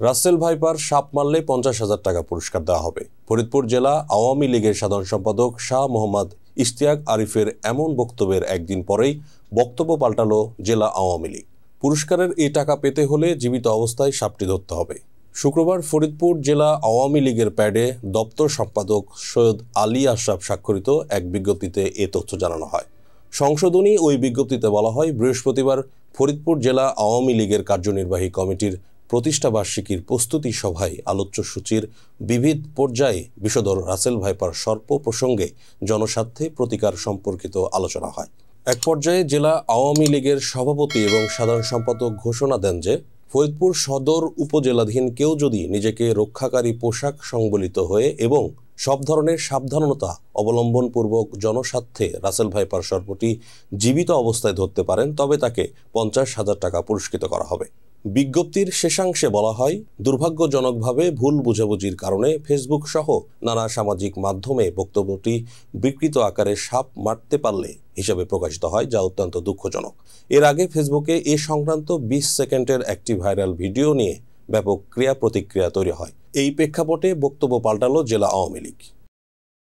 Russell viper সাপ মারলে 50,000 টাকা পুরস্কার দেওয়া হবে। ফরিদপুর জেলা আওয়ামী লীগের সাধারণ সম্পাদক শাহ মোহাম্মদ ইশতিয়াক আরিফের এমন বক্তব্যের একদিন পরেই বক্তব্য পাল্টালো জেলা আওয়ামী লীগ। পুরস্কারের এই টাকা পেতে হলে জীবিত অবস্থায় সাপটি ধরতে হবে। শুক্রবার ফরিদপুর জেলা আওয়ামী লীগের প্যাডে দপ্তর সম্পাদক সৈয়দ আলী আশরাফ স্বাক্ষরিত এক বিজ্ঞপ্তিতে এ তথ্য জানানো হয়। সংশোধনী ওই বিজ্ঞপ্তিতে বলা হয়, বৃহস্পতিবার ফরিদপুর জেলা আওয়ামী লীগের কার্যনির্বাহী কমিটির প্রতিষ্ঠাবার্ষিকীর প্রস্তুতি সভায় আলোচ্য সূচির বিবিধ পর্যায়ে বিষধর রাসেল ভাইপার সর্প প্রসঙ্গে জনস্বার্থে প্রতিকার সম্পর্কিত আলোচনা হয়। এক পর্যায়ে জেলা আওয়ামী লীগের সভাপতি এবং সাধারণ সম্পাদক ঘোষণা দেন যে ফরিদপুর সদর উপজেলাধীন কেউ যদি নিজেকে রক্ষাকারী পোশাক সংবলিত হয়ে এবং সব ধরনের সাবধানতা অবলম্বনপূর্বক জনস্বার্থে রাসেল ভাইপার সর্পটি জীবিত অবস্থায় ধরতে পারেন, তবে তাকে 50,000 টাকা পুরস্কৃত করা হবে। বিজ্ঞপ্তির শেষাংশে বলা হয়, দুর্ভাগ্যজনকভাবে ভুল বুঝাবুঝির কারণে ফেসবুক সহ নানা সামাজিক মাধ্যমে বক্তব্যটি বিকৃত আকারে সাপ মারতে পারলে হিসাবে প্রকাশিত হয়, যা অত্যন্ত দুঃখজনক। এর আগে ফেসবুকে এ সংক্রান্ত 20 সেকেন্ডের একটি ভাইরাল ভিডিও নিয়ে ব্যাপক ক্রিয়া প্রতিক্রিয়া তৈরি হয়। এই প্রেক্ষাপটে বক্তব্য পাল্টালো জেলা আওয়ামী লীগ।